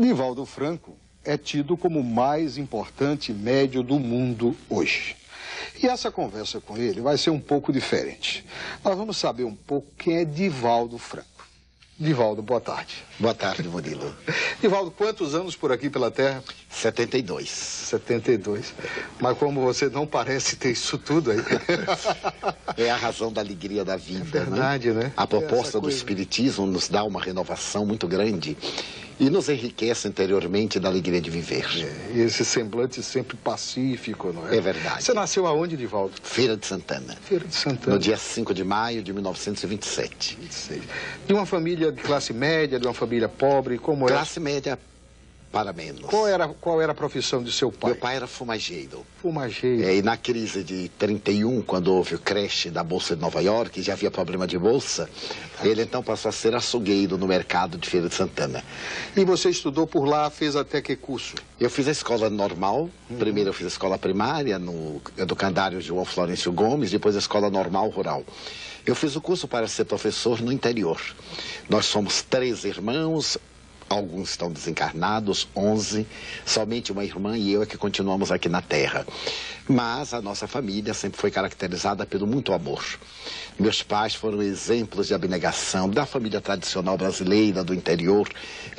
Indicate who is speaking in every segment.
Speaker 1: Divaldo Franco é tido como o mais importante médium do mundo hoje. E essa conversa com ele vai ser um pouco diferente. Nós vamos saber um pouco quem é Divaldo Franco. Divaldo, boa tarde.
Speaker 2: Boa tarde, Murilo.
Speaker 1: Divaldo, quantos anos por aqui pela Terra?
Speaker 2: 72.
Speaker 1: 72. Mas como você não parece ter isso tudo aí.
Speaker 2: É a razão da alegria da vida,
Speaker 1: é verdade, né?
Speaker 2: A proposta do Espiritismo nos dá uma renovação muito grande e nos enriquece interiormente da alegria de viver.
Speaker 1: E esse semblante sempre pacífico, não é?
Speaker 2: É verdade.
Speaker 1: Você nasceu aonde, Divaldo?
Speaker 2: Feira de Santana.
Speaker 1: Feira de Santana.
Speaker 2: No dia 5 de maio de 1927.
Speaker 1: 26. De uma família de classe média, de uma família pobre, como era?
Speaker 2: Classe média para menos.
Speaker 1: Qual era a profissão de seu pai?
Speaker 2: Meu pai era fumageiro.
Speaker 1: Fumageiro.
Speaker 2: E na crise de 31, quando houve o crash da Bolsa de Nova York, já havia problema de bolsa, ele então passou a ser açougueiro no mercado de Feira de Santana.
Speaker 1: E você estudou por lá, fez até que curso?
Speaker 2: Eu fiz a escola normal. Primeiro eu fiz a escola primária no educandário João Florencio Gomes, depois a escola normal rural. Eu fiz o curso para ser professor no interior. Nós somos 3 irmãos. Alguns estão desencarnados, 11, somente uma irmã e eu é que continuamos aqui na Terra. Mas a nossa família sempre foi caracterizada pelo muito amor. Meus pais foram exemplos de abnegação da família tradicional brasileira do interior,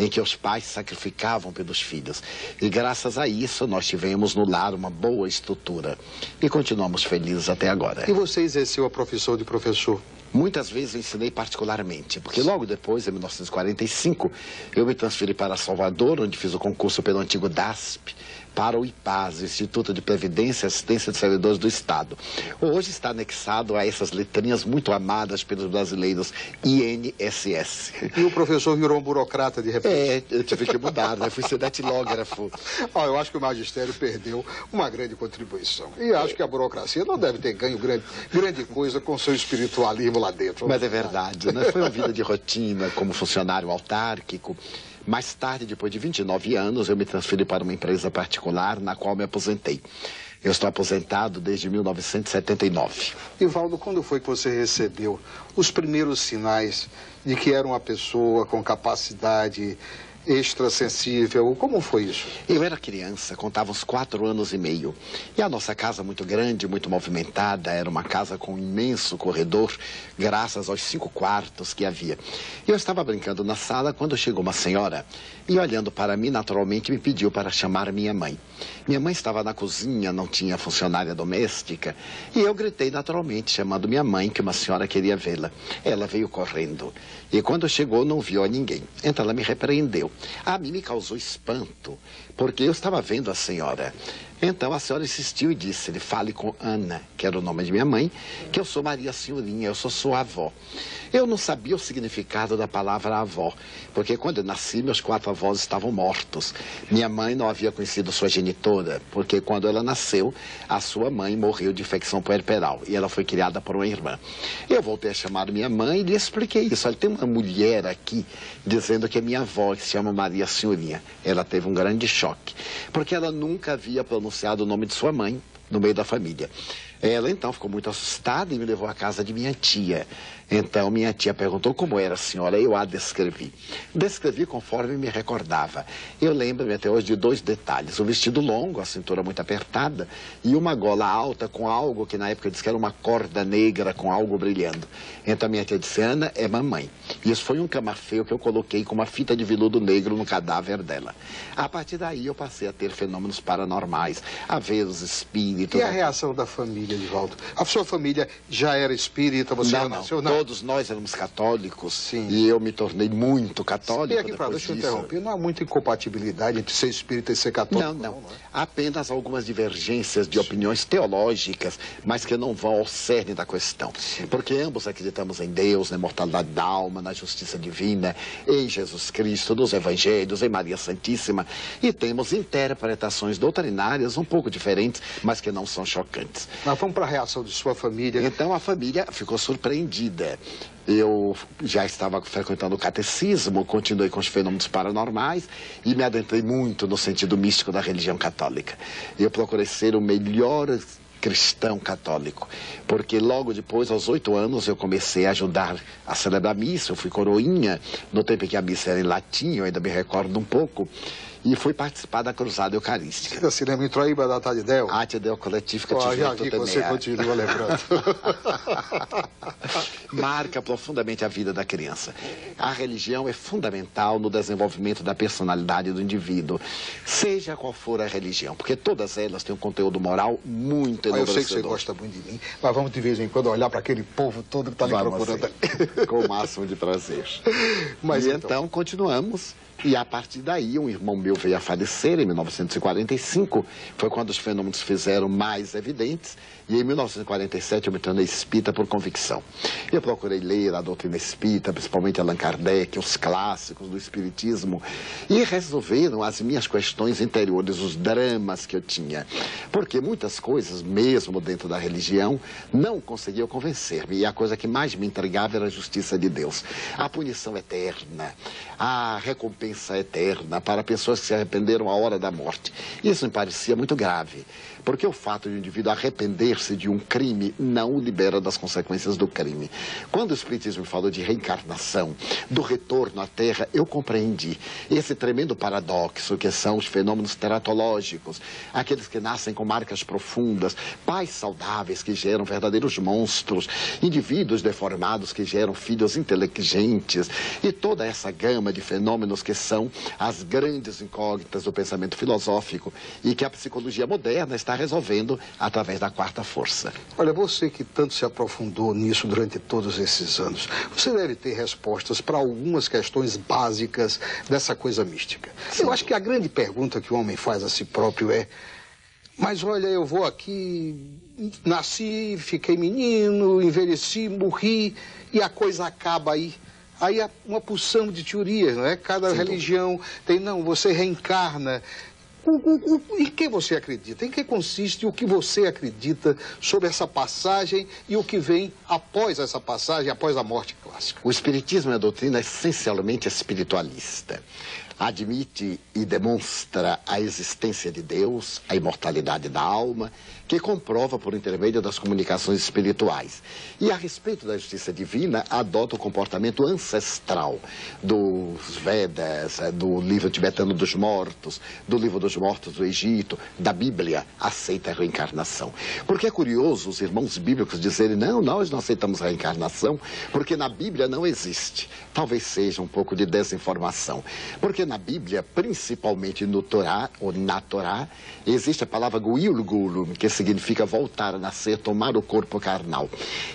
Speaker 2: em que os pais sacrificavam pelos filhos. E graças a isso nós tivemos no lar uma boa estrutura e continuamos felizes até agora.
Speaker 1: E você exerceu a profissão de professor?
Speaker 2: Muitas vezes eu ensinei particularmente, porque logo depois, em 1945, eu me transferi para Salvador, onde fiz o concurso pelo antigo DASP, para o IPAS, Instituto de Previdência e Assistência de Servidores do Estado. Hoje está anexado a essas letrinhas muito amadas pelos brasileiros, INSS.
Speaker 1: E o professor virou um burocrata de repente?
Speaker 2: Eu tive que mudar, né? Fui ser datilógrafo.
Speaker 1: Eu acho que o magistério perdeu uma grande contribuição. E acho que a burocracia não deve ter ganho grande coisa com seu espiritualismo lá dentro.
Speaker 2: Mas é verdade, né? Foi uma vida de rotina como funcionário autárquico. Mais tarde, depois de 29 anos, eu me transferi para uma empresa particular na qual me aposentei. Eu estou aposentado desde 1979.
Speaker 1: Divaldo, quando foi que você recebeu os primeiros sinais de que era uma pessoa com capacidade extrasensível? Como foi isso?
Speaker 2: Eu era criança, contava uns 4 anos e meio. E a nossa casa muito grande, muito movimentada, era uma casa com um imenso corredor, graças aos 5 quartos que havia. Eu estava brincando na sala quando chegou uma senhora e, olhando para mim, naturalmente me pediu para chamar minha mãe. Minha mãe estava na cozinha, não tinha funcionária doméstica, e eu gritei naturalmente, chamando minha mãe, que uma senhora queria vê-la. Ela veio correndo, e quando chegou não viu a ninguém. Então ela me repreendeu. A mim me causou espanto, porque eu estava vendo a senhora. Então a senhora insistiu e disse, fale com Ana, que era o nome de minha mãe, que eu sou Maria Senhorinha, eu sou sua avó. Eu não sabia o significado da palavra avó, porque quando eu nasci, meus 4 avós estavam mortos. Minha mãe não havia conhecido sua genitora, porque quando ela nasceu, a sua mãe morreu de infecção puerperal e ela foi criada por uma irmã. Eu voltei a chamar minha mãe e lhe expliquei isso. Olha, tem uma mulher aqui dizendo que é minha avó, que se chama Maria Senhorinha. Ela teve um grande choque, porque ela nunca havia pronunciado o nome de sua mãe no meio da família. Ela então ficou muito assustada e me levou à casa de minha tia. Então minha tia perguntou como era a senhora, eu a descrevi. Descrevi conforme me recordava. Eu lembro-me até hoje de 2 detalhes. Um vestido longo, a cintura muito apertada, e uma gola alta com algo que na época eu disse que era uma corda negra com algo brilhando. Então minha tia disse, Ana é mamãe. E isso foi um camafeu que eu coloquei com uma fita de veludo negro no cadáver dela. A partir daí eu passei a ter fenômenos paranormais, a ver os espíritos.
Speaker 1: E a reação da família, Divaldo? A sua família já era espírita? Você já nasceu?
Speaker 2: Não. Todos nós éramos católicos.
Speaker 1: Sim.
Speaker 2: E eu me tornei muito católico.
Speaker 1: E aqui, deixa eu interromper, não há muita incompatibilidade entre ser espírita e ser católico?
Speaker 2: Não. Apenas algumas divergências de opiniões teológicas, mas que não vão ao cerne da questão. Sim. Porque ambos acreditamos em Deus, na imortalidade da alma, na justiça divina, em Jesus Cristo, nos Evangelhos, em Maria Santíssima, e temos interpretações doutrinárias um pouco diferentes, mas que não são chocantes.
Speaker 1: Mas vamos para a reação de sua família.
Speaker 2: Então a família ficou surpreendida. Eu já estava frequentando o catecismo, continuei com os fenômenos paranormais e me adentrei muito no sentido místico da religião católica. Eu procurei ser o melhor cristão católico, porque logo depois, aos 8 anos, eu comecei a ajudar a celebrar a missa. Eu fui coroinha, no tempo em que a missa era em latim, eu ainda me recordo um pouco, e fui participar da Cruzada Eucarística.
Speaker 1: Você se lembra, Introíba da Tadidel?
Speaker 2: Tadidel Coletivo que
Speaker 1: já vi que você continua lembrando.
Speaker 2: Marca profundamente a vida da criança. A religião é fundamental no desenvolvimento da personalidade do indivíduo, seja qual for a religião, porque todas elas têm um conteúdo moral muito enobrecedor.
Speaker 1: Eu sei que você gosta muito de mim, mas vamos de vez em quando olhar para aquele povo todo que está lhe procurando.
Speaker 2: Com o máximo de prazer.
Speaker 1: Mas
Speaker 2: então continuamos. E a partir daí, um irmão meu veio a falecer em 1945, foi quando os fenômenos se fizeram mais evidentes, e em 1947 eu me tornei espírita por convicção. Eu procurei ler a doutrina espírita, principalmente Allan Kardec, os clássicos do espiritismo, e resolveram as minhas questões interiores, os dramas que eu tinha. Porque muitas coisas, mesmo dentro da religião, não conseguiam convencer-me, e a coisa que mais me intrigava era a justiça de Deus. A punição eterna, a recompensa eterna para pessoas que se arrependeram à hora da morte. Isso me parecia muito grave, porque o fato de um indivíduo arrepender-se de um crime não o libera das consequências do crime. Quando o Espiritismo me falou de reencarnação, do retorno à Terra, eu compreendi esse tremendo paradoxo que são os fenômenos teratológicos, aqueles que nascem com marcas profundas, pais saudáveis que geram verdadeiros monstros, indivíduos deformados que geram filhos inteligentes, e toda essa gama de fenômenos que são as grandes incógnitas do pensamento filosófico e que a psicologia moderna está resolvendo através da quarta força.
Speaker 1: Olha, você que tanto se aprofundou nisso durante todos esses anos, você deve ter respostas para algumas questões básicas dessa coisa mística. Sim. Eu acho que a grande pergunta que o homem faz a si próprio é: mas olha, eu vou aqui, nasci, fiquei menino, envelheci, morri e a coisa acaba aí. Aí há uma porção de teorias, não é? Cada religião tem, não, você reencarna. Em que você acredita? Em que consiste o que você acredita sobre essa passagem e o que vem após essa passagem, após a morte clássica?
Speaker 2: O Espiritismo é uma doutrina essencialmente espiritualista. Admite e demonstra a existência de Deus, a imortalidade da alma, que comprova por intermédio das comunicações espirituais. E a respeito da justiça divina, adota o comportamento ancestral dos Vedas, do livro tibetano dos mortos, do livro dos mortos do Egito, da Bíblia, aceita a reencarnação. Porque é curioso os irmãos bíblicos dizerem: não, nós não aceitamos a reencarnação, porque na Bíblia não existe. Talvez seja um pouco de desinformação. Porque na Bíblia, principalmente no Torá, ou na Torá, existe a palavra guilgulum, que significa voltar a nascer, tomar o corpo carnal.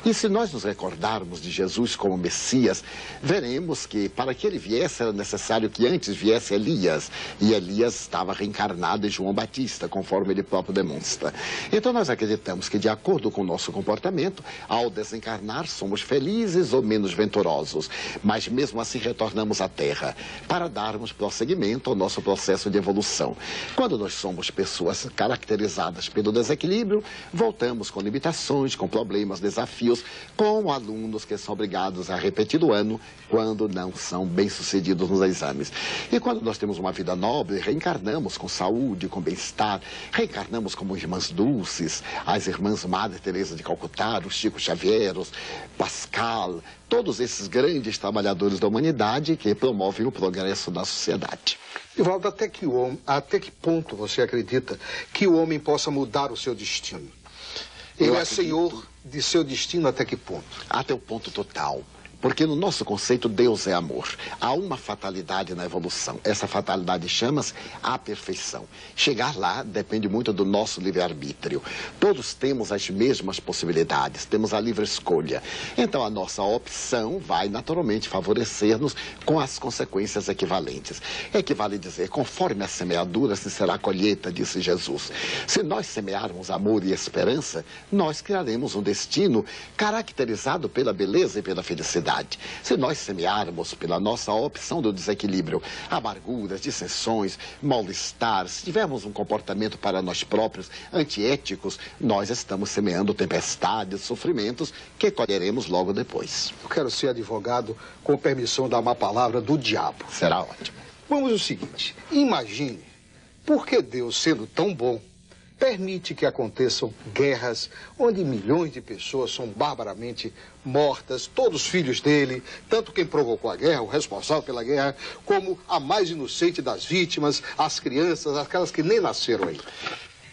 Speaker 2: E se nós nos recordarmos de Jesus como Messias, veremos que para que ele viesse era necessário que antes viesse Elias, e Elias estava reencarnado em João Batista, conforme ele próprio demonstra. Então nós acreditamos que, de acordo com o nosso comportamento, ao desencarnar somos felizes ou menos venturosos, mas mesmo assim retornamos à Terra, para darmos prosseguimento ao nosso processo de evolução. Quando nós somos pessoas caracterizadas pelo desequilíbrio, voltamos com limitações, com problemas, desafios, com alunos que são obrigados a repetir o ano quando não são bem-sucedidos nos exames. E quando nós temos uma vida nobre, reencarnamos com saúde, com bem-estar, reencarnamos como irmãs Dulces, as irmãs Madre Teresa de Calcutá, os Chico Xavier, os Pascal, todos esses grandes trabalhadores da humanidade que promovem o progresso da sociedade.
Speaker 1: Divaldo, até que ponto você acredita que o homem possa mudar o seu destino? Ele é senhor de seu destino até que ponto?
Speaker 2: Até o ponto total. Porque no nosso conceito, Deus é amor. Há uma fatalidade na evolução. Essa fatalidade chama-se a perfeição. Chegar lá depende muito do nosso livre-arbítrio. Todos temos as mesmas possibilidades, temos a livre escolha. Então a nossa opção vai naturalmente favorecer-nos com as consequências equivalentes. Equivale dizer, conforme a semeadura se será a colheita, disse Jesus. Se nós semearmos amor e esperança, nós criaremos um destino caracterizado pela beleza e pela felicidade. Se nós semearmos pela nossa opção do desequilíbrio, amarguras, dissensões, mal-estar, se tivermos um comportamento para nós próprios antiéticos, nós estamos semeando tempestades, sofrimentos que colheremos logo depois.
Speaker 1: Eu quero ser advogado com permissão da má palavra do diabo.
Speaker 2: Será ótimo.
Speaker 1: Vamos ao seguinte, imagine, por que Deus, sendo tão bom, permite que aconteçam guerras onde milhões de pessoas são barbaramente mortas, todos filhos dele, tanto quem provocou a guerra, o responsável pela guerra, como a mais inocente das vítimas, as crianças, aquelas que nem nasceram ainda.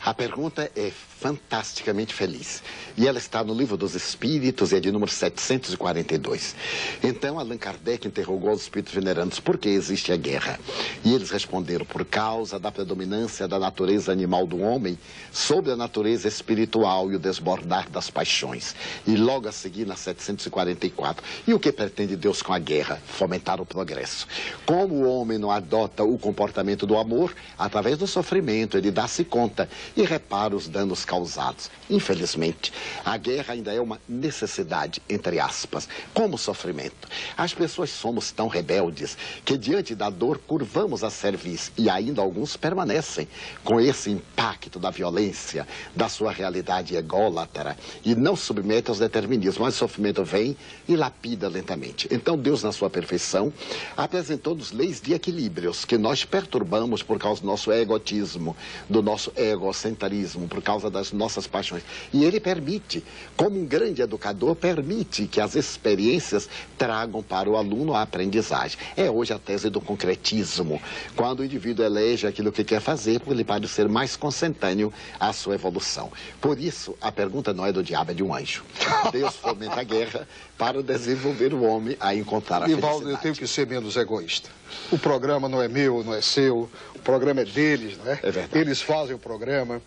Speaker 2: A pergunta é fantasticamente feliz. E ela está no Livro dos Espíritos e é de número 742. Então, Allan Kardec interrogou os espíritos venerandos por que existe a guerra. E eles responderam por causa da predominância da natureza animal do homem sobre a natureza espiritual e o desbordar das paixões. E logo a seguir, na 744, e o que pretende Deus com a guerra? Fomentar o progresso. Como o homem não adota o comportamento do amor, através do sofrimento, ele dá-se conta e repara os danos causados. Infelizmente, a guerra ainda é uma necessidade, entre aspas, como sofrimento. As pessoas somos tão rebeldes que diante da dor curvamos a cerviz e ainda alguns permanecem com esse impacto da violência, da sua realidade ególatra e não submetem aos determinismos, mas o sofrimento vem e lapida lentamente. Então Deus, na sua perfeição, apresentou-nos leis de equilíbrios que nós perturbamos por causa do nosso egotismo, do nosso egocentrismo, por causa das nossas paixões. E ele permite, como um grande educador, permite que as experiências tragam para o aluno a aprendizagem. É hoje a tese do concretismo, quando o indivíduo elege aquilo que quer fazer, porque ele pode ser mais consentâneo à sua evolução. Por isso, a pergunta não é do diabo, é de um anjo. Deus fomenta a guerra para desenvolver o homem a encontrar a felicidade.
Speaker 1: Nivaldo, eu tenho que ser menos egoísta. O programa não é meu, não é seu, o programa é deles, né?
Speaker 2: É verdade.
Speaker 1: Eles fazem o programa.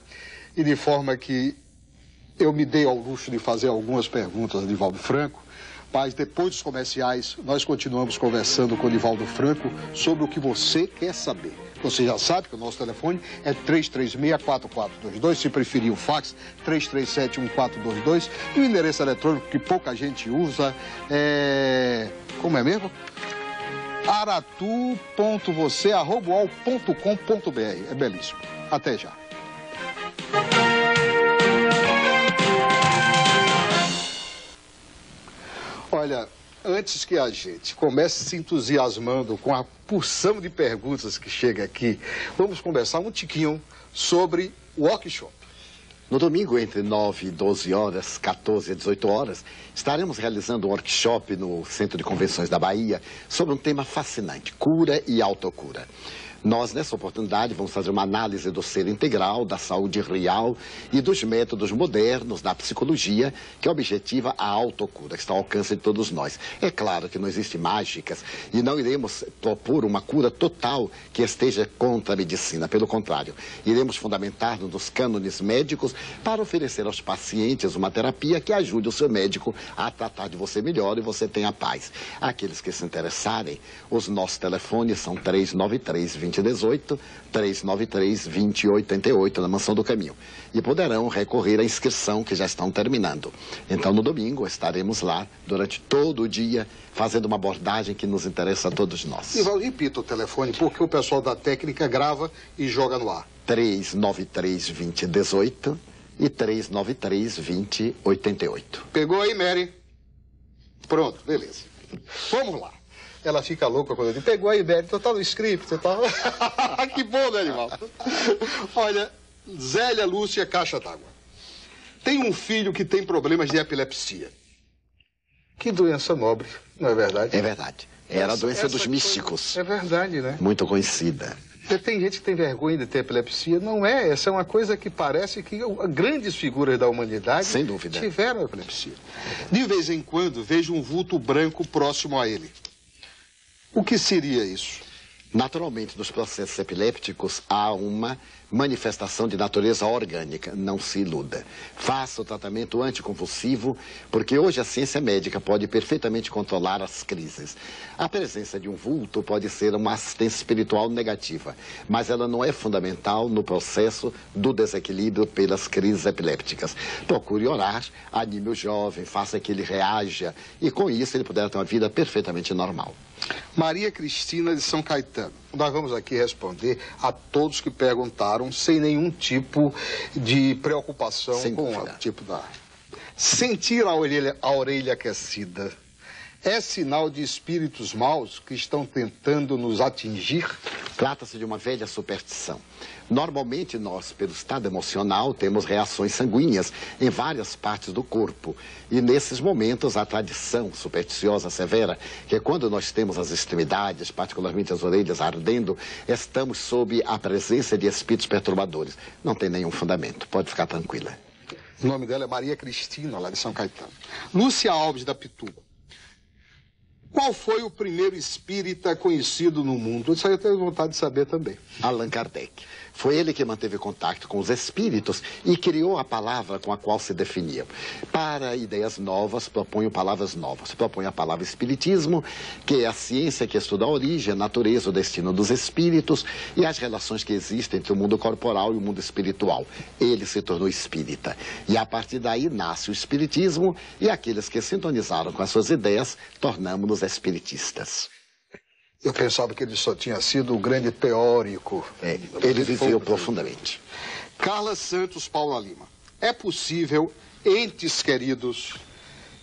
Speaker 1: E de forma que eu me dei ao luxo de fazer algumas perguntas a Nivaldo Franco, mas depois dos comerciais nós continuamos conversando com o Nivaldo Franco sobre o que você quer saber. Você já sabe que o nosso telefone é 336-4422, se preferir o fax, 337-1422, e o endereço eletrônico que pouca gente usa é... como é mesmo? aratu.você@uol.com.br. É belíssimo. Até já. Olha, antes que a gente comece se entusiasmando com a porção de perguntas que chega aqui, vamos conversar um tiquinho sobre o workshop.
Speaker 2: No domingo, entre 9 e 12 horas, 14 a 18 horas, estaremos realizando um workshop no Centro de Convenções da Bahia sobre um tema fascinante, cura e autocura. Nós, nessa oportunidade, vamos fazer uma análise do ser integral, da saúde real e dos métodos modernos da psicologia que objetiva a autocura, que está ao alcance de todos nós. É claro que não existem mágicas e não iremos propor uma cura total que esteja contra a medicina. Pelo contrário, iremos fundamentar-nos nos cânones médicos para oferecer aos pacientes uma terapia que ajude o seu médico a tratar de você melhor e você tenha paz. Aqueles que se interessarem, os nossos telefones são 393-2018, 393-2088 na Mansão do Caminho. E poderão recorrer à inscrição que já estão terminando. Então, no domingo, estaremos lá durante todo o dia, fazendo uma abordagem que nos interessa a todos nós.
Speaker 1: E repita o telefone, porque o pessoal da técnica grava e joga no ar.
Speaker 2: 393-2018 e 393-2088.
Speaker 1: Pegou aí, Mary? Pronto, beleza. Vamos lá. Ela fica louca quando eu digo, pegou aí, Mary, então tá no script, tá... Que bom, né, animal? Olha, Zélia Lúcia Caixa d'Água. Tem um filho que tem problemas de epilepsia. Que doença nobre, não é verdade?
Speaker 2: É verdade. Era a doença dos místicos.
Speaker 1: É verdade, né?
Speaker 2: Muito conhecida.
Speaker 1: Tem gente que tem vergonha de ter epilepsia. Não é, essa é uma coisa que parece que grandes figuras da humanidade
Speaker 2: sem dúvida
Speaker 1: tiveram epilepsia. De vez em quando vejo um vulto branco próximo a ele. O que seria isso?
Speaker 2: Naturalmente, nos processos epilépticos há uma manifestação de natureza orgânica, não se iluda. Faça o tratamento anticonvulsivo, porque hoje a ciência médica pode perfeitamente controlar as crises. A presença de um vulto pode ser uma assistência espiritual negativa, mas ela não é fundamental no processo do desequilíbrio pelas crises epilépticas. Procure orar, anime o jovem, faça que ele reaja, e com isso ele poderá ter uma vida perfeitamente normal.
Speaker 1: Maria Cristina de São Caetano. Nós vamos aqui responder a todos que perguntaram sem nenhum tipo de preocupação com o tipo da... Sentir a orelha aquecida é sinal de espíritos maus que estão tentando nos atingir?
Speaker 2: Trata-se de uma velha superstição. Normalmente nós, pelo estado emocional, temos reações sanguíneas em várias partes do corpo. E nesses momentos a tradição supersticiosa severa que quando nós temos as extremidades, particularmente as orelhas ardendo, estamos sob a presença de espíritos perturbadores. Não tem nenhum fundamento, pode ficar tranquila.
Speaker 1: O nome dela é Maria Cristina, lá de São Caetano. Lúcia Alves da Pituba. Qual foi o primeiro espírita conhecido no mundo? Isso aí eu tenho vontade de saber também.
Speaker 2: Allan Kardec. Foi ele que manteve contato com os espíritos e criou a palavra com a qual se definiam. Para ideias novas, propunham palavras novas. Propõe a palavra espiritismo, que é a ciência que estuda a origem, a natureza, o destino dos espíritos e as relações que existem entre o mundo corporal e o mundo espiritual. Ele se tornou espírita. E a partir daí nasce o espiritismo e aqueles que sintonizaram com as suas ideias, tornamos-nos espiritistas.
Speaker 1: Eu pensava que ele só tinha sido o grande teórico.
Speaker 2: Ele viveu profundamente.
Speaker 1: Carla Santos Paula Lima. É possível entes queridos,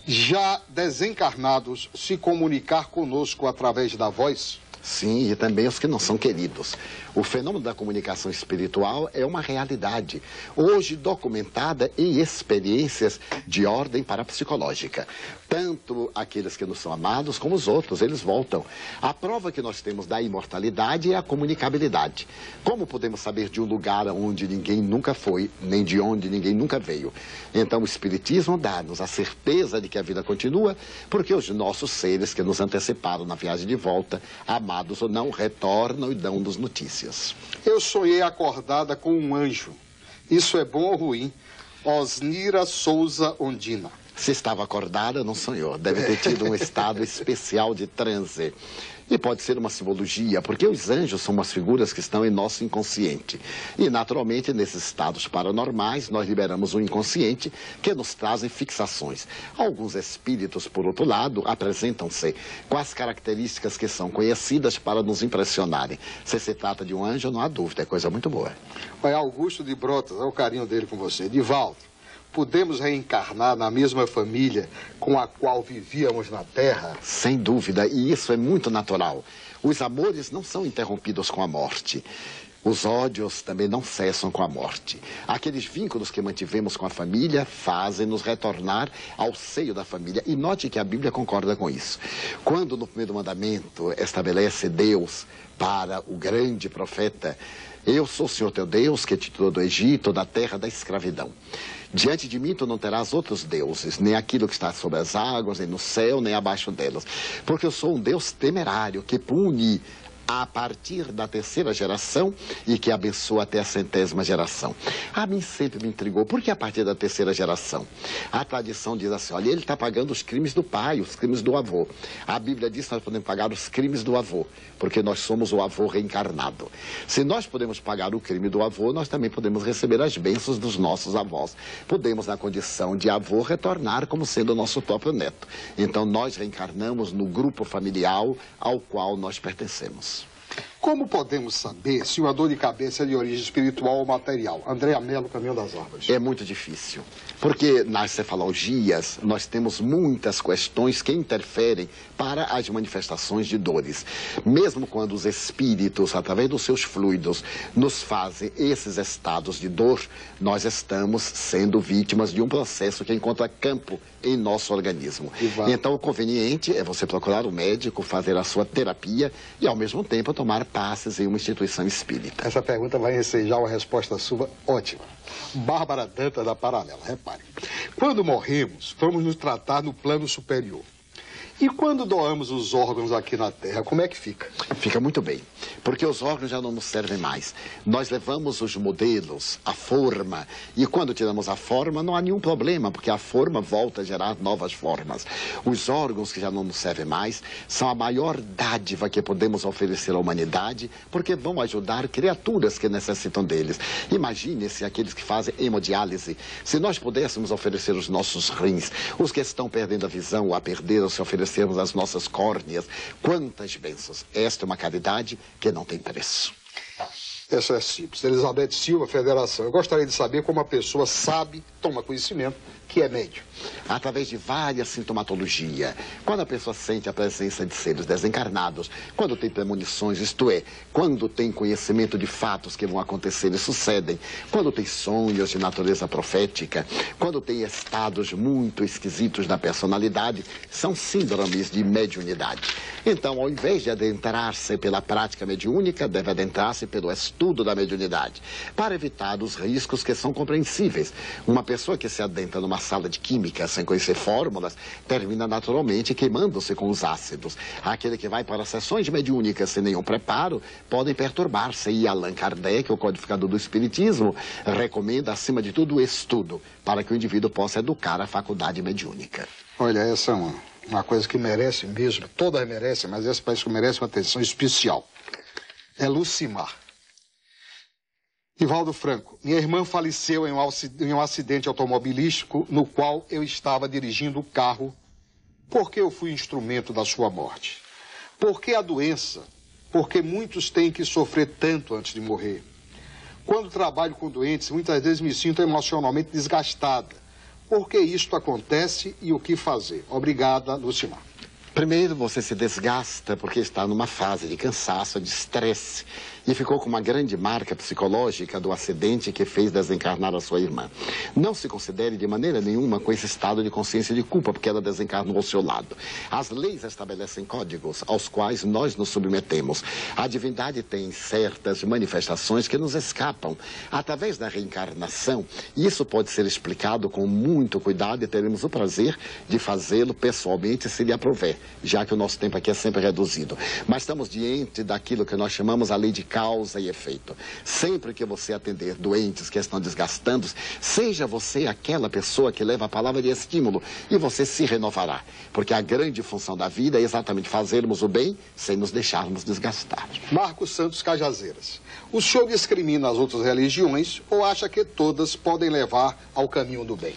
Speaker 1: já desencarnados, se comunicar conosco através da voz?
Speaker 2: Sim, e também os que não são queridos. O fenômeno da comunicação espiritual é uma realidade, hoje documentada em experiências de ordem parapsicológica. Tanto aqueles que nos são amados como os outros, eles voltam. A prova que nós temos da imortalidade é a comunicabilidade. Como podemos saber de um lugar onde ninguém nunca foi, nem de onde ninguém nunca veio? Então o Espiritismo dá-nos a certeza de que a vida continua, porque os nossos seres que nos anteciparam na viagem de volta, amados ou não, retornam e dão-nos notícias.
Speaker 1: Eu sonhei acordada com um anjo. Isso é bom ou ruim? Osnira Souza Ondina.
Speaker 2: Se estava acordada, não sonhou. Deve ter tido um estado especial de transe. E pode ser uma simbologia, porque os anjos são umas figuras que estão em nosso inconsciente. E, naturalmente, nesses estados paranormais, nós liberamos o inconsciente, que nos trazem fixações. Alguns espíritos, por outro lado, apresentam-se com as características que são conhecidas para nos impressionarem. Se trata de um anjo, não há dúvida, é coisa muito boa.
Speaker 1: Olha, Augusto de Brotas, é o carinho dele com você. Divaldo, podemos reencarnar na mesma família com a qual vivíamos na Terra?
Speaker 2: Sem dúvida, e isso é muito natural. Os amores não são interrompidos com a morte. Os ódios também não cessam com a morte. Aqueles vínculos que mantivemos com a família fazem-nos retornar ao seio da família. E note que a Bíblia concorda com isso. Quando no primeiro mandamento estabelece Deus para o grande profeta: eu sou o Senhor teu Deus, que te tirou do Egito, da terra da escravidão. Diante de mim tu não terás outros deuses, nem aquilo que está sobre as águas, nem no céu, nem abaixo delas. Porque eu sou um Deus temerário, que pune a partir da terceira geração e que abençoa até a 100ª geração. A mim sempre me intrigou, por que a partir da terceira geração? A tradição diz assim: olha, ele está pagando os crimes do pai, os crimes do avô. A Bíblia diz que nós podemos pagar os crimes do avô, porque nós somos o avô reencarnado. Se nós podemos pagar o crime do avô, nós também podemos receber as bênçãos dos nossos avós. Podemos, na condição de avô, retornar como sendo o nosso próprio neto. Então nós reencarnamos no grupo familiar ao qual nós pertencemos.
Speaker 1: Como podemos saber se uma dor de cabeça é de origem espiritual ou material? Andréa Mello, Caminho das Árvores.
Speaker 2: É muito difícil, porque nas cefalorgias nós temos muitas questões que interferem para as manifestações de dores. Mesmo quando os espíritos, através dos seus fluidos, nos fazem esses estados de dor, nós estamos sendo vítimas de um processo que encontra campo em nosso organismo. Então o conveniente é você procurar um médico, fazer a sua terapia e ao mesmo tempo tomar passes em uma instituição espírita.
Speaker 1: Essa pergunta vai ensejar uma resposta sua ótima. Bárbara Danta da Paralela, repare. Quando morremos, vamos nos tratar no plano superior. E quando doamos os órgãos aqui na Terra, como é que fica?
Speaker 2: Fica muito bem, porque os órgãos já não nos servem mais. Nós levamos os modelos, a forma, e quando tiramos a forma não há nenhum problema, porque a forma volta a gerar novas formas. Os órgãos que já não nos servem mais são a maior dádiva que podemos oferecer à humanidade, porque vão ajudar criaturas que necessitam deles. Imagine-se aqueles que fazem hemodiálise. Se nós pudéssemos oferecer os nossos rins, os que estão perdendo a visão ou a perderam, se oferecermos as nossas córneas, quantas bênçãos. Esta é uma caridade que não tem preço.
Speaker 1: Essa é simples. Elizabeth Silva, Federação. Eu gostaria de saber como a pessoa sabe, toma conhecimento que é médium?
Speaker 2: Através de várias sintomatologias. Quando a pessoa sente a presença de seres desencarnados, quando tem premonições, isto é, quando tem conhecimento de fatos que vão acontecer e sucedem, quando tem sonhos de natureza profética, quando tem estados muito esquisitos da personalidade, são síndromes de mediunidade. Então, ao invés de adentrar-se pela prática mediúnica, deve adentrar-se pelo estudo da mediunidade, para evitar os riscos que são compreensíveis. Uma pessoa que se adentra numa sala de química sem conhecer fórmulas, termina naturalmente queimando-se com os ácidos. Aquele que vai para sessões mediúnicas sem nenhum preparo, podem perturbar-se. E Allan Kardec, o codificador do Espiritismo, recomenda, acima de tudo, o estudo, para que o indivíduo possa educar a faculdade mediúnica.
Speaker 1: Olha, essa é uma coisa que merece mesmo, todas merecem, mas essa parece que merece uma atenção especial. É Lucimar. Ivaldo Franco, minha irmã faleceu em um acidente automobilístico no qual eu estava dirigindo o carro. Por que eu fui instrumento da sua morte? Por que a doença? Porque muitos têm que sofrer tanto antes de morrer. Quando trabalho com doentes, muitas vezes me sinto emocionalmente desgastada. Por que isto acontece e o que fazer? Obrigada, Lucimar.
Speaker 2: Primeiro, você se desgasta porque está numa fase de cansaço, de estresse, e ficou com uma grande marca psicológica do acidente que fez desencarnar a sua irmã. Não se considere de maneira nenhuma com esse estado de consciência de culpa, porque ela desencarnou ao seu lado. As leis estabelecem códigos aos quais nós nos submetemos. A divindade tem certas manifestações que nos escapam através da reencarnação. Isso pode ser explicado com muito cuidado e teremos o prazer de fazê-lo pessoalmente, se lhe aprover, já que o nosso tempo aqui é sempre reduzido. Mas estamos diante daquilo que nós chamamos a lei de causa e efeito. Sempre que você atender doentes que estão desgastando, seja você aquela pessoa que leva a palavra de estímulo e você se renovará. Porque a grande função da vida é exatamente fazermos o bem sem nos deixarmos desgastar.
Speaker 1: Marcos Santos Cajazeiras. O senhor discrimina as outras religiões ou acha que todas podem levar ao caminho do bem?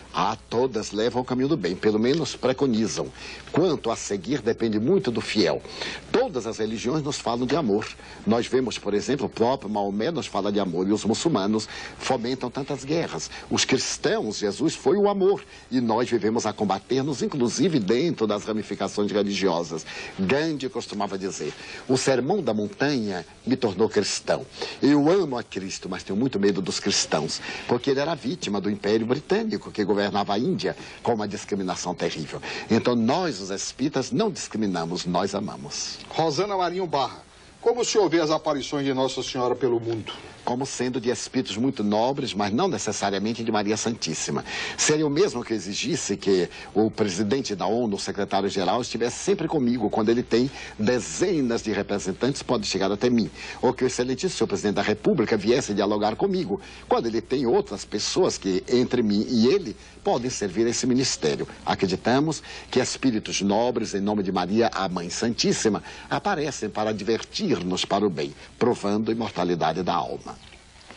Speaker 2: Todas levam ao caminho do bem, pelo menos preconizam. Quanto a seguir depende muito do fiel. Todas as religiões nos falam de amor. Nós vemos, por exemplo, o próprio Maomé nos fala de amor e os muçulmanos fomentam tantas guerras. Os cristãos, Jesus foi o amor e nós vivemos a combater-nos, inclusive dentro das ramificações religiosas. Gandhi costumava dizer, o sermão da montanha me tornou cristão. Eu amo a Cristo, mas tenho muito medo dos cristãos, porque ele era vítima do Império Britânico, que governava a Índia com uma discriminação terrível. Então nós, os espíritas, não discriminamos, nós amamos.
Speaker 1: Rosana Marinho Barra. Como o senhor vê as aparições de Nossa Senhora pelo mundo?
Speaker 2: Como sendo de espíritos muito nobres, mas não necessariamente de Maria Santíssima. Seria o mesmo que exigisse que o presidente da ONU, o secretário-geral, estivesse sempre comigo, quando ele tem dezenas de representantes, pode chegar até mim. Ou que o excelentíssimo senhor presidente da República viesse dialogar comigo, quando ele tem outras pessoas que, entre mim e ele, podem servir a esse ministério. Acreditamos que espíritos nobres, em nome de Maria, a Mãe Santíssima, aparecem para divertir-nos para o bem, provando a imortalidade da alma.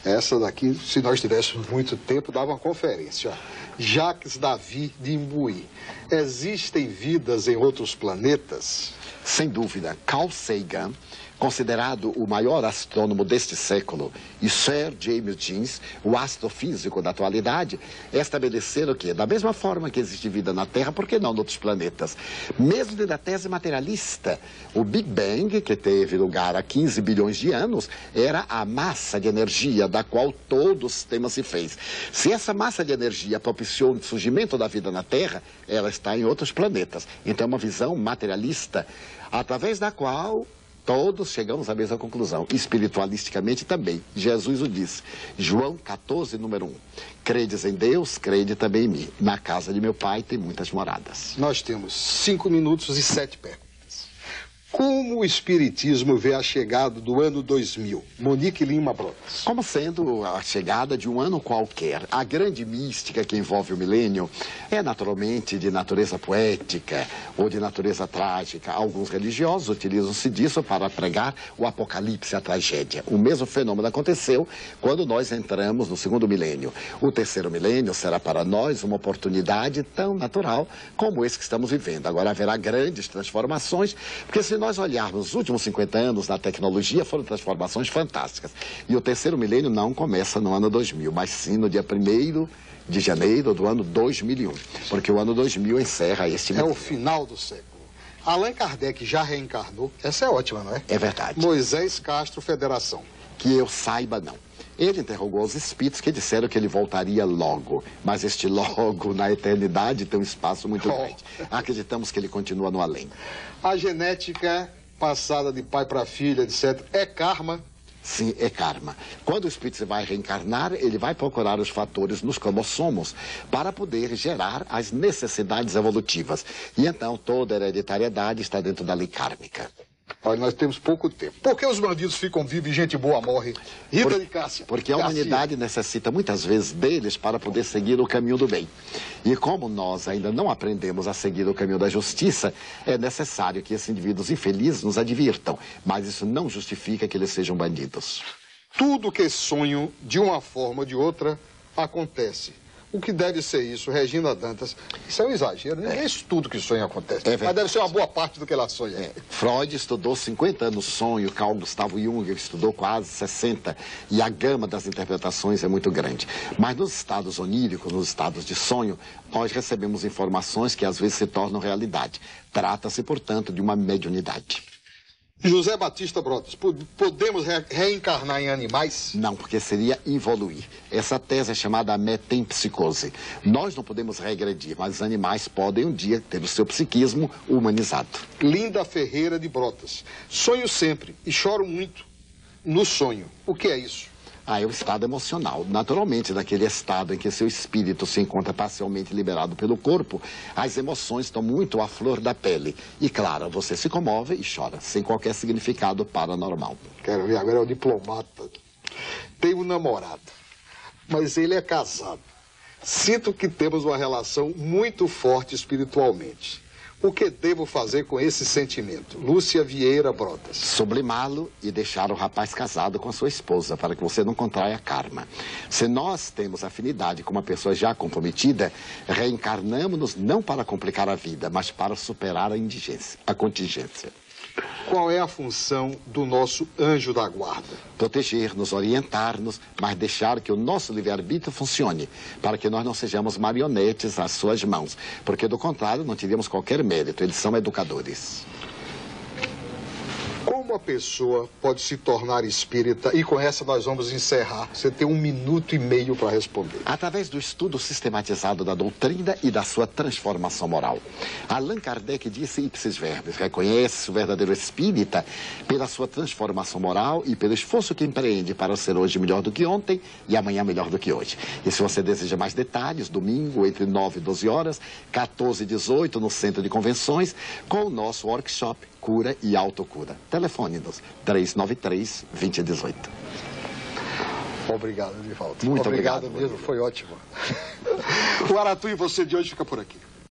Speaker 1: Essa daqui, se nós tivéssemos muito tempo, dava uma conferência. Jacques Davi de Imbuí. Existem vidas em outros planetas?
Speaker 2: Sem dúvida. Carl Sagan, considerado o maior astrônomo deste século, e Sir James Jeans, o astrofísico da atualidade, estabeleceram que, da mesma forma que existe vida na Terra, por que não em outros planetas? Mesmo dentro da tese materialista, o Big Bang, que teve lugar há 15 bilhões de anos, era a massa de energia da qual todo o sistema se fez. Se essa massa de energia propiciou o surgimento da vida na Terra, ela está em outros planetas. Então é uma visão materialista, através da qual todos chegamos à mesma conclusão, espiritualisticamente também. Jesus o disse, João 14, número 1. Credes em Deus, crede também em mim. Na casa de meu pai tem muitas moradas.
Speaker 1: Nós temos 5 minutos e 7 perguntas. Como o Espiritismo vê a chegada do ano 2000? Monique Lima Brotas.
Speaker 2: Como sendo a chegada de um ano qualquer. A grande mística que envolve o milênio é naturalmente de natureza poética ou de natureza trágica. Alguns religiosos utilizam-se disso para pregar o apocalipse, a tragédia. O mesmo fenômeno aconteceu quando nós entramos no segundo milênio. O terceiro milênio será para nós uma oportunidade tão natural como esse que estamos vivendo. Agora haverá grandes transformações, porque se nós olharmos os últimos 50 anos na tecnologia, foram transformações fantásticas. E o terceiro milênio não começa no ano 2000, mas sim no dia 1º de janeiro do ano 2001, porque o ano 2000 encerra este milênio.
Speaker 1: É o final do século. Allan Kardec já reencarnou? Essa é ótima, não é?
Speaker 2: É verdade.
Speaker 1: Moisés Castro, Federação.
Speaker 2: Que eu saiba, não. Ele interrogou os espíritos que disseram que ele voltaria logo, mas este logo na eternidade tem um espaço muito grande. Acreditamos que ele continua no além. A
Speaker 1: genética passada de pai para filha, etc., é karma?
Speaker 2: Sim, é karma. Quando o espírito vai reencarnar, ele vai procurar os fatores nos cromossomos para poder gerar as necessidades evolutivas. E então toda a hereditariedade está dentro da lei kármica.
Speaker 1: Olha, nós temos pouco tempo. Por que os bandidos ficam vivos e gente boa morre? Rita de Cássia.
Speaker 2: Porque a humanidade necessita muitas vezes deles para poder seguir o caminho do bem. E como nós ainda não aprendemos a seguir o caminho da justiça, é necessário que esses indivíduos infelizes nos advirtam. Mas isso não justifica que eles sejam bandidos.
Speaker 1: Tudo que sonho, de uma forma ou de outra, acontece. O que deve ser isso, Regina Dantas? Isso é um exagero. Ninguém estuda que sonho acontece. Mas deve ser uma boa parte do que ela sonha.
Speaker 2: Freud estudou 50 anos sonho, Carl Gustav Jung estudou quase 60. E a gama das interpretações é muito grande. Mas nos estados oníricos, nos estados de sonho, nós recebemos informações que às vezes se tornam realidade. Trata-se, portanto, de uma mediunidade.
Speaker 1: José Batista Brotas, podemos reencarnar em animais?
Speaker 2: Não, porque seria evoluir. Essa tese é chamada metempsicose. Nós não podemos regredir, mas os animais podem um dia ter o seu psiquismo humanizado.
Speaker 1: Linda Ferreira de Brotas, sonho sempre e choro muito no sonho. O que é isso?
Speaker 2: É o estado emocional. Naturalmente, naquele estado em que seu espírito se encontra parcialmente liberado pelo corpo, as emoções estão muito à flor da pele. E, claro, você se comove e chora, sem qualquer significado paranormal.
Speaker 1: Quero ver, agora é o diplomata. Tem um namorado, mas ele é casado. Sinto que temos uma relação muito forte espiritualmente. O que devo fazer com esse sentimento? Lúcia Vieira Brotas.
Speaker 2: Sublimá-lo e deixar o rapaz casado com a sua esposa, para que você não contraia karma. Se nós temos afinidade com uma pessoa já comprometida, reencarnamos-nos não para complicar a vida, mas para superar a contingência.
Speaker 1: Qual é a função do nosso anjo da guarda?
Speaker 2: Proteger-nos, orientar-nos, mas deixar que o nosso livre-arbítrio funcione, para que nós não sejamos marionetes às suas mãos, porque do contrário não teríamos qualquer mérito, eles são educadores.
Speaker 1: Como a pessoa pode se tornar espírita? E com essa nós vamos encerrar. Você tem 1 minuto e meio para responder.
Speaker 2: Através do estudo sistematizado da doutrina e da sua transformação moral. Allan Kardec disse ipsis verbis, reconhece o verdadeiro espírita pela sua transformação moral e pelo esforço que empreende para ser hoje melhor do que ontem e amanhã melhor do que hoje. E se você deseja mais detalhes, domingo entre 9 e 12 horas, 14 e 18 no Centro de Convenções, com o nosso workshop Cura e Autocura. Telefone-nos 393-2018.
Speaker 1: Obrigado, Divaldo.
Speaker 2: Muito obrigado
Speaker 1: mesmo, foi ótimo. O Aratu e Você de hoje fica por aqui.